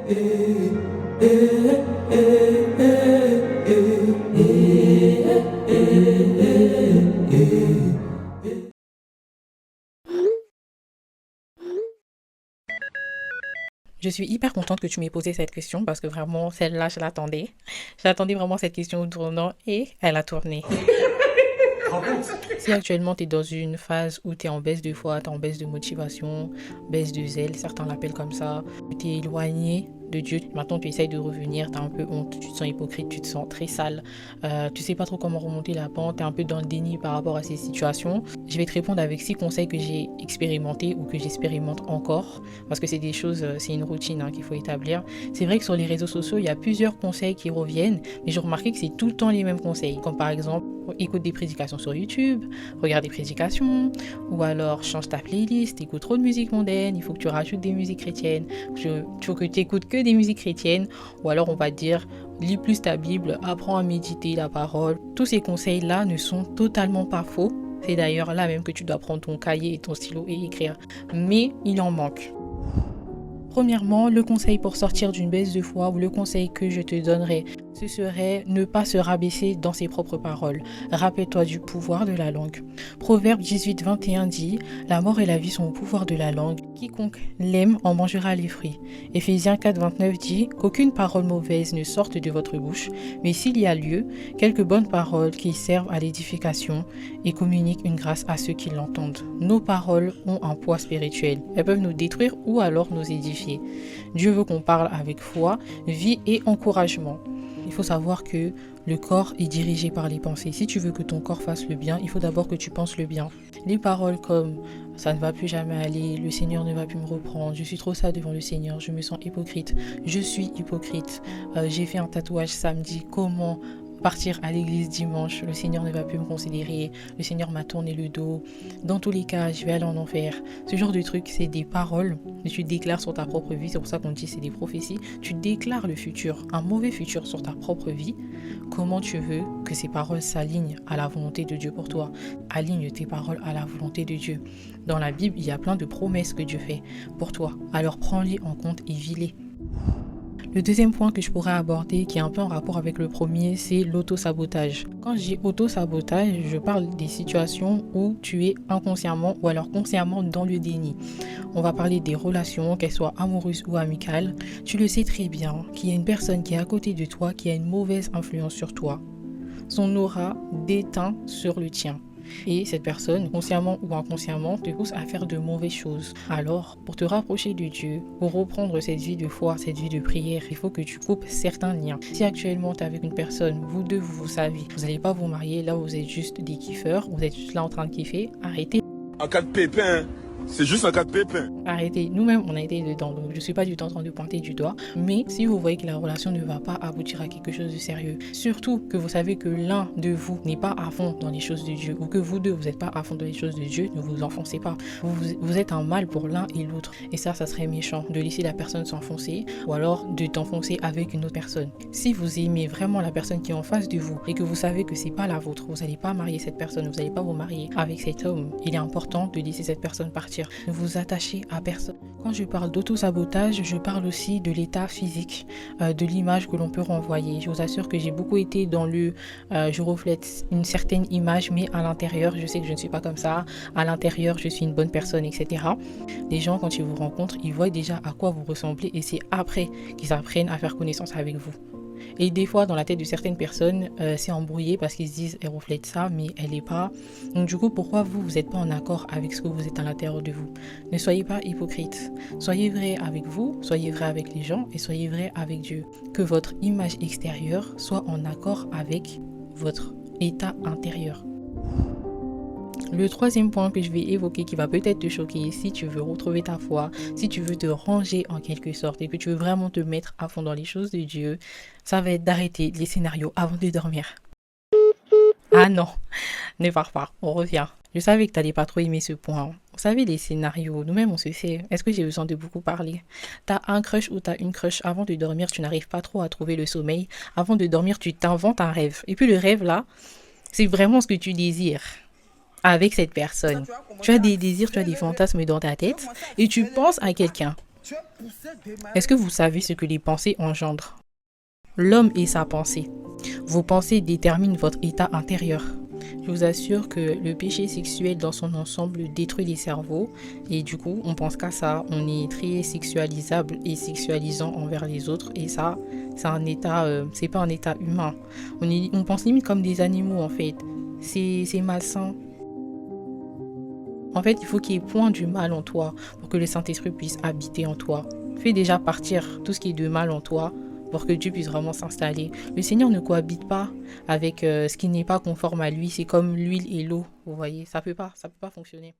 Je suis hyper contente que tu m'aies posé cette question parce que vraiment, celle-là, je l'attendais. J'attendais vraiment cette question au tournant et elle a tourné. Si actuellement tu es dans une phase où tu es en baisse de foi, tu es en baisse de motivation, baisse de zèle, certains l'appellent comme ça, tu es éloigné de Dieu, maintenant tu essayes de revenir, tu as un peu honte, tu te sens hypocrite, tu te sens très sale, tu sais pas trop comment remonter la pente, tu es un peu dans le déni par rapport à ces situations. Je vais te répondre avec 6 conseils que j'ai expérimentés ou que j'expérimente encore, parce que c'est des choses, c'est une routine qu'il faut établir. C'est vrai que sur les réseaux sociaux, il y a plusieurs conseils qui reviennent, mais j'ai remarqué que c'est tout le temps les mêmes conseils, comme par exemple, écoute des prédications sur YouTube, regarde des prédications, ou alors change ta playlist, écoute trop de musique mondaine, il faut que tu rajoutes des musiques chrétiennes, il faut que tu écoutes que des musiques chrétiennes, ou alors on va dire lis plus ta Bible, apprends à méditer la parole. Tous ces conseils-là ne sont totalement pas faux. C'est d'ailleurs là même que tu dois prendre ton cahier et ton stylo et écrire. Mais il en manque. Premièrement, le conseil pour sortir d'une baisse de foi ou le conseil que je te donnerai, ce serait ne pas se rabaisser dans ses propres paroles. Rappelle-toi du pouvoir de la langue. Proverbe 18, 21 dit « La mort et la vie sont au pouvoir de la langue. Quiconque l'aime en mangera les fruits. » Éphésiens 4, 29 dit « Qu'aucune parole mauvaise ne sorte de votre bouche, mais s'il y a lieu, quelques bonnes paroles qui servent à l'édification et communiquent une grâce à ceux qui l'entendent. » Nos paroles ont un poids spirituel. Elles peuvent nous détruire ou alors nous édifier. Dieu veut qu'on parle avec foi, vie et encouragement. Il faut savoir que le corps est dirigé par les pensées. Si tu veux que ton corps fasse le bien, il faut d'abord que tu penses le bien. Les paroles comme « ça ne va plus jamais aller, le Seigneur ne va plus me reprendre, je suis trop sale devant le Seigneur, je me sens hypocrite, je suis hypocrite, j'ai fait un tatouage samedi, comment partir à l'église dimanche, le Seigneur ne va plus me considérer, le Seigneur m'a tourné le dos, dans tous les cas, je vais aller en enfer. » Ce genre de truc, c'est des paroles que tu déclares sur ta propre vie, c'est pour ça qu'on dit c'est des prophéties. Tu déclares le futur, un mauvais futur sur ta propre vie. Comment tu veux que ces paroles s'alignent à la volonté de Dieu pour toi? Aligne tes paroles à la volonté de Dieu. Dans la Bible, il y a plein de promesses que Dieu fait pour toi. Alors prends-les en compte et vis-les. Le deuxième point que je pourrais aborder, qui est un peu en rapport avec le premier, c'est l'auto-sabotage. Quand je dis auto-sabotage, je parle des situations où tu es inconsciemment ou alors consciemment dans le déni. On va parler des relations, qu'elles soient amoureuses ou amicales. Tu le sais très bien qu'il y a une personne qui est à côté de toi, qui a une mauvaise influence sur toi. Son aura déteint sur le tien. Et cette personne, consciemment ou inconsciemment, te pousse à faire de mauvaises choses. Alors, pour te rapprocher de Dieu, pour reprendre cette vie de foi, cette vie de prière, il faut que tu coupes certains liens. Si actuellement tu es avec une personne, vous deux, vous savez, vous n'allez pas vous marier, là vous êtes juste des kiffeurs, vous êtes juste là en train de kiffer, arrêtez. En cas de pépin, c'est juste en cas de pépin. Arrêtez, nous-mêmes on a été dedans, donc je ne suis pas du tout en train de pointer du doigt, mais si vous voyez que la relation ne va pas aboutir à quelque chose de sérieux, surtout que vous savez que l'un de vous n'est pas à fond dans les choses de Dieu, ou que vous deux vous n'êtes pas à fond dans les choses de Dieu, ne vous enfoncez pas. Vous êtes un mal pour l'un et l'autre, et ça serait méchant de laisser la personne s'enfoncer, ou alors de t'enfoncer avec une autre personne. Si vous aimez vraiment la personne qui est en face de vous, et que vous savez que c'est pas la vôtre, vous n'allez pas marier cette personne, vous n'allez pas vous marier avec cet homme, il est important de laisser cette personne partir. Ne vous attachez à personne. Quand je parle d'auto-sabotage, je parle aussi de l'état physique, de l'image que l'on peut renvoyer. Je vous assure que j'ai beaucoup été dans je reflète une certaine image, mais à l'intérieur, je sais que je ne suis pas comme ça. À l'intérieur, je suis une bonne personne, etc. Les gens, quand ils vous rencontrent, ils voient déjà à quoi vous ressemblez et c'est après qu'ils apprennent à faire connaissance avec vous. Et des fois, dans la tête de certaines personnes, c'est embrouillé parce qu'ils se disent elle reflète ça, mais elle n'est pas. Donc du coup, pourquoi vous n'êtes pas en accord avec ce que vous êtes à l'intérieur de vous? Ne soyez pas hypocrite. Soyez vrai avec vous, soyez vrai avec les gens et soyez vrai avec Dieu. Que votre image extérieure soit en accord avec votre état intérieur. Le troisième point que je vais évoquer qui va peut-être te choquer si tu veux retrouver ta foi, si tu veux te ranger en quelque sorte et que tu veux vraiment te mettre à fond dans les choses de Dieu, ça va être d'arrêter les scénarios avant de dormir. Ah non, ne pars pas, on revient. Je savais que tu n'allais pas trop aimer ce point. Vous savez, les scénarios, nous-mêmes on se sait. Est-ce que j'ai besoin de beaucoup parler? T'as un crush ou t'as une crush, avant de dormir, tu n'arrives pas trop à trouver le sommeil. Avant de dormir, tu t'inventes un rêve. Et puis le rêve là, c'est vraiment ce que tu désires avec cette personne. Tu as des désirs, tu as des fantasmes dans ta tête et tu penses à quelqu'un. Est-ce que vous savez ce que les pensées engendrent? L'homme et sa pensée. Vos pensées déterminent votre état intérieur. Je vous assure que le péché sexuel dans son ensemble détruit les cerveaux et du coup on pense qu'à ça, on est très sexualisable et sexualisant envers les autres et ça c'est un état, c'est pas un état humain. On pense limite comme des animaux en fait. C'est malsain. En fait, il faut qu'il y ait point du mal en toi pour que le Saint-Esprit puisse habiter en toi. Fais déjà partir tout ce qui est de mal en toi pour que Dieu puisse vraiment s'installer. Le Seigneur ne cohabite pas avec ce qui n'est pas conforme à lui. C'est comme l'huile et l'eau, vous voyez. Ça peut pas fonctionner.